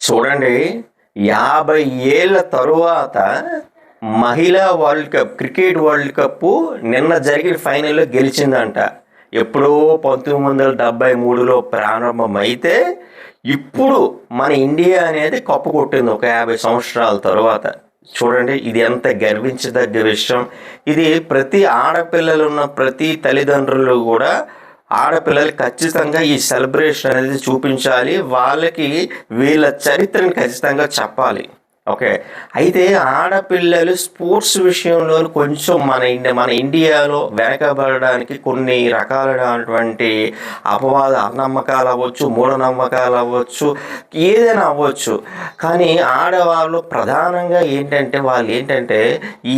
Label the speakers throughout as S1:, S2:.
S1: చూడండి, 50 ఏళ్ల తరువాత మహిళా world cup, cricket world cup నిన్న జరిగిన ఫైనల్లో గెలిచిందంట. ఎప్పుడో 1973లో ప్రారంభమైతే ఇప్పుడు మన ఇండియా అనేది కప్పు కొట్టింది ఒక 50 సంవత్సరాల తరువాత. చూడండి, ఇది ఎంత గర్వించదగ్గ విషయం. ఇది ప్రతి ఆడపిల్లలు ఉన్న ప్రతి తల్లిదండ్రులు కూడా ఆడపిల్లలు ఖచ్చితంగా ఈ సెలబ్రేషన్ అనేది చూపించాలి, వాళ్ళకి వీళ్ళ చరిత్రను ఖచ్చితంగా చెప్పాలి. ఓకే, అయితే ఆడపిల్లలు స్పోర్ట్స్ విషయంలో కొంచెం మన ఇండియాలో వెనకబడడానికి కొన్ని రకాలైనటువంటి నమ్మకాలు అవ్వచ్చు, మూఢనమ్మకాలు అవ్వచ్చు, ఏదైనా అవ్వచ్చు. కానీ ఆడవాళ్ళు ప్రధానంగా వాళ్ళు ఏంటంటే ఈ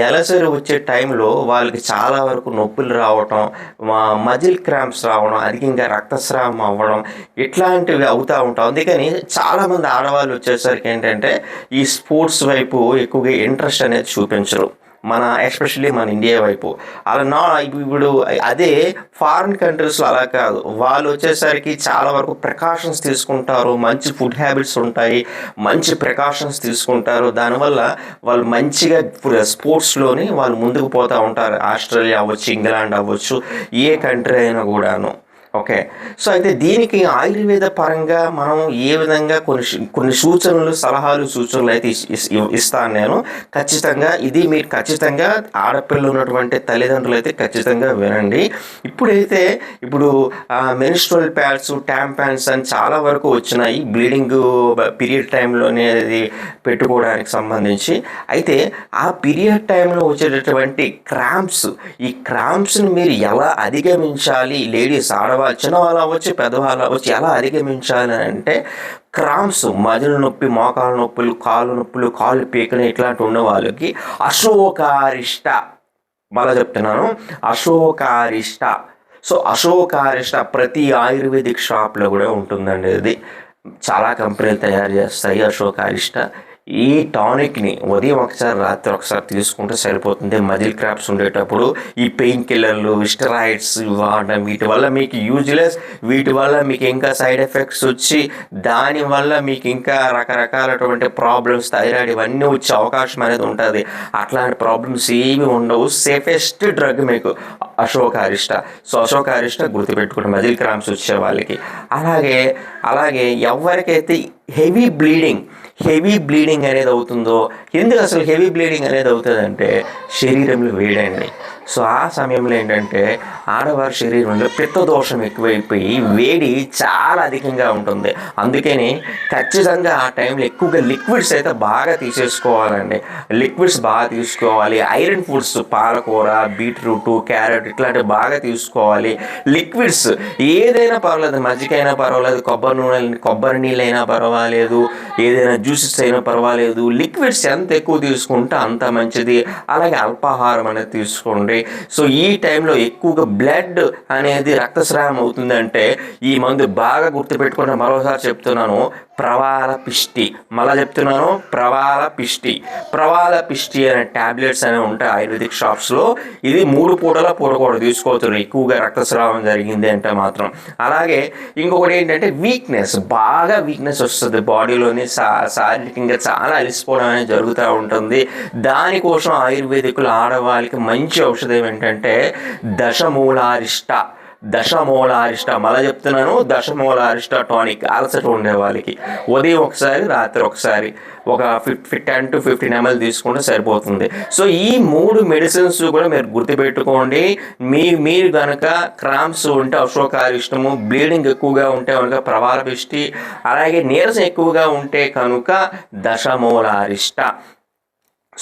S1: నెలసరి వచ్చే టైంలో వాళ్ళకి చాలా వరకు నొప్పులు రావటం, మజిల్ క్రాంప్స్ రావడం, అధికంగా రక్తస్రావం అవ్వడం, ఇట్లాంటివి అవుతూ ఉంటాం. అందుకని చాలామంది ఆడవాళ్ళు వచ్చేసరికి ఏంటంటే ఈ స్పోర్ట్స్ వైపు ఎక్కువగా ఇంట్రెస్ట్ అనేది చూపించరు, ఎస్పెషల్లీ మన ఇండియా వైపు. ఇప్పుడు అదే ఫారిన్ కంట్రీస్లో అలా కాదు. వాళ్ళు వచ్చేసరికి చాలా వరకు ప్రికాషన్స్ తీసుకుంటారు, మంచి ఫుడ్ హ్యాబిట్స్ ఉంటాయి, మంచి ప్రికాషన్స్ తీసుకుంటారు. దానివల్ల వాళ్ళు మంచిగా స్పోర్ట్స్లోని వాళ్ళు ముందుకు పోతూ ఉంటారు. ఆస్ట్రేలియా అవ్వచ్చు, ఇంగ్లాండ్ అవ్వచ్చు, ఏ కంట్రీ అయినా కూడాను. ఓకే, సో అయితే దీనికి ఆయుర్వేద పరంగా మనం ఏ విధంగా కొన్ని సూచనలు అయితే ఇస్తాను నేను. ఖచ్చితంగా ఇది మీరు ఖచ్చితంగా ఆడపిల్లలు ఉన్నటువంటి తల్లిదండ్రులు అయితే ఖచ్చితంగా వినండి. ఇప్పుడు మెన్స్ట్రువల్ ప్యాడ్స్, ట్యాంపాన్స్ అని చాలా వరకు వచ్చినాయి బ్లీడింగ్ పీరియడ్ టైంలోనే అది పెట్టుకోవడానికి సంబంధించి. అయితే ఆ పీరియడ్ టైంలో వచ్చేటటువంటి ఈ క్రాంప్స్ని మీరు ఎలా అధిగమించాలి, లేడీస్ చిన్నవాళ్ళు అవ్వచ్చు, పెద్దవాళ్ళు అవ్వచ్చు, ఎలా అధిగమించాలి అంటే క్రాంప్స్, మజిల్ నొప్పి, మోకాలు నొప్పులు, కాళ్ళు నొప్పులు, కాళ్ళు పీకలు ఇట్లాంటి ఉన్న వాళ్ళకి అశోకారిష్ట, మళ్ళీ చెప్తున్నాను, అశోకారిష్ట. సో అశోకారిష్ట ప్రతి ఆయుర్వేదిక్ షాప్లో కూడా ఉంటుందండి. ఇది చాలా కంపెనీలు తయారు చేస్తాయి అశోకారిష్ట. ఈ టానిక్ని ఉదయం ఒకసారి, రాత్రి ఒకసారి తీసుకుంటే సరిపోతుంది. మజిల్ క్రాంప్స్ ఉండేటప్పుడు ఈ పెయిన్ కిల్లర్లు, స్టెరాయిడ్స్ వాడడం వీటి వల్ల మీకు యూజ్లెస్, వీటి వల్ల మీకు ఇంకా సైడ్ ఎఫెక్ట్స్ వచ్చి దానివల్ల మీకు ఇంకా రకరకాలటువంటి ప్రాబ్లమ్స్, థైరాయిడ్ ఇవన్నీ వచ్చే అవకాశం అనేది ఉంటుంది. అట్లాంటి ప్రాబ్లమ్స్ ఏమి ఉండవు. సేఫెస్ట్ డ్రగ్ మీకు అశోకారిష్ట. సో అశోకారిష్ట గుర్తుపెట్టుకుంటే మజిల్ క్రాంప్స్ వచ్చే వాళ్ళకి. అలాగే ఎవరికైతే హెవీ బ్లీడింగ్ అనేది అవుతుందో, ఎందుకు అసలు హెవీ బ్లీడింగ్ అనేది అవుతుందంటే శరీరంలో వేడండి. సో ఆ సమయంలో ఏంటంటే ఆడవారి శరీరంలో పిత్తదోషం ఎక్కువైపోయి వేడి చాలా అధికంగా ఉంటుంది. అందుకని ఖచ్చితంగా ఆ టైంలో ఎక్కువగా లిక్విడ్స్ అయితే బాగా తీసేసుకోవాలండి. లిక్విడ్స్ బాగా తీసుకోవాలి. ఐరన్ ఫుడ్స్, పాలకూర, బీట్రూట్, క్యారెట్ ఇట్లాంటివి బాగా తీసుకోవాలి. లిక్విడ్స్ ఏదైనా పర్వాలేదు, మజ్జిగైనా పర్వాలేదు, కొబ్బరి నీళ్ళైనా పర్వాలేదు, ఏదైనా జ్యూసెస్ అయినా పర్వాలేదు. లిక్విడ్స్ ఎంత ఎక్కువ తీసుకుంటే అంత మంచిది. అలాగే అల్పాహారం అనేది తీసుకోండి. సో ఈ టైంలో ఎక్కువగా బ్లడ్ అనేది రక్తస్రావం అవుతుందంటే ఈ మందు బాగా గుర్తుపెట్టుకుంటే, మరోసారి చెప్తున్నాను, ప్రవాల పిష్టి అనే ట్యాబ్లెట్స్ అనేవి ఉంటాయి ఆయుర్వేదిక్ షాప్స్లో. ఇది 3 పూటల పూటకూడదు తీసుకోవచ్చు ఎక్కువగా రక్తస్రావం జరిగింది అంటే మాత్రం. అలాగే ఇంకొకటి ఏంటంటే బాగా వీక్నెస్ వస్తుంది బాడీలోని, శారీరకంగా చాలా అలిసిపోవడం అనేది జరుగుతూ ఉంటుంది. దానికోసం ఆయుర్వేదికులు ఆడవాళ్ళకి మంచి ఔషధం ఏంటంటే దశమూలారిష్ట, మళ్ళీ చెప్తున్నాను, దశమూలారిష్ట టానిక్. అలసట ఉండే వాళ్ళకి ఉదయం ఒకసారి, రాత్రి ఒకసారి ఒక 10 to 15 ml తీసుకుంటే సరిపోతుంది. సో ఈ 3 మెడిసిన్స్ కూడా మీరు గుర్తుపెట్టుకోండి. మీరు కనుక క్రాంప్స్ ఉంటే అశోకారిష్టము, బ్లీడింగ్ ఎక్కువగా ఉంటే కనుక ప్రవాల పిష్టి, అలాగే నీరసం ఎక్కువగా ఉంటే కనుక దశమూలారిష్ట.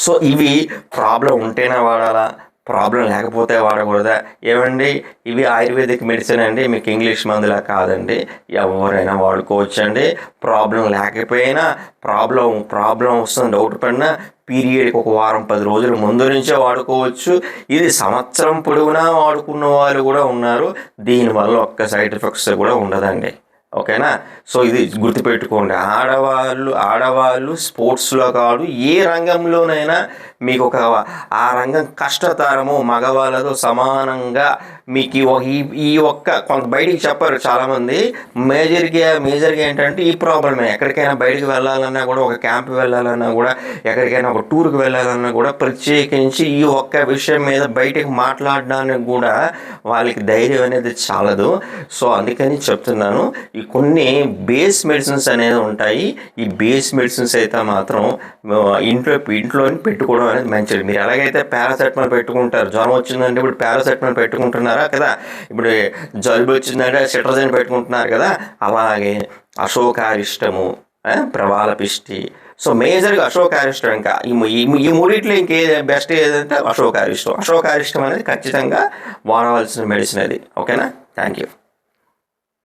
S1: సో ఇవి ప్రాబ్లం ఉంటేనే వాడాలా, ప్రాబ్లం లేకపోతే వాడకూడదా? ఏమండి, ఇవి ఆయుర్వేదిక్ మెడిసిన్ అండి, మీకు ఇంగ్లీష్ మందులా కాదండి. ఎవరైనా వాడుకోవచ్చండి. ప్రాబ్లం లేకపోయినా, ప్రాబ్లం వస్తుంది డౌట్ పడినా పీరియడ్కి ఒక వారం 10 రోజుల ముందు నుంచే వాడుకోవచ్చు. ఇది సంవత్సరం పొడవునా వాడుకున్న వాళ్ళు కూడా ఉన్నారు. దీనివల్ల ఒక్క సైడ్ ఎఫెక్ట్స్ కూడా ఉండదండి. ఓకేనా? సో ఇది గుర్తుపెట్టుకోండి. ఆడవాళ్ళు స్పోర్ట్స్లో కాదు, ఏ రంగంలోనైనా మీకు ఆ రంగం కష్టతరము, మగవాళ్ళతో సమానంగా మీకు ఈ ఒక్క కొంత బయటికి చెప్పారు చాలామంది. మేజర్గా ఏంటంటే ఈ ప్రాబ్లమే. ఎక్కడికైనా బయటికి వెళ్ళాలన్నా కూడా, ఒక క్యాంప్ వెళ్ళాలన్నా కూడా, ఎక్కడికైనా ఒక టూర్కి వెళ్ళాలన్నా కూడా, ప్రత్యేకించి ఈ ఒక్క విషయం మీద బయటికి మాట్లాడడానికి కూడా వాళ్ళకి ధైర్యం అనేది చాలదు. సో అందుకని చెప్తున్నాను, ఈ కొన్ని బేస్ మెడిసిన్స్ అనేది ఉంటాయి. ఈ బేస్ మెడిసిన్స్ అయితే మాత్రం ఇంట్లో పెట్టుకోవడం అనేది మంచిది. మీరు ఎలాగైతే పారాసెటమాల్ పెట్టుకుంటారు, జ్వరం వచ్చిందంటే ఇప్పుడు పారాసెటమాల్ పెట్టుకుంటున్నారా కదా, ఇప్పుడు జలుబు వచ్చిందంటే సిట్రజిన్ పెట్టుకుంటున్నారు కదా, అలాగే అశోకారిష్టము, ప్రవాళపిష్టి. సో మేజర్గా అశోకారిష్టం. ఇంకా ఈ మూడిట్లో ఇంకే బెస్ట్ ఏదంటే అశోకారిష్టం అనేది ఖచ్చితంగా వాడవలసిన మెడిసిన్ అది. ఓకేనా? Thank you.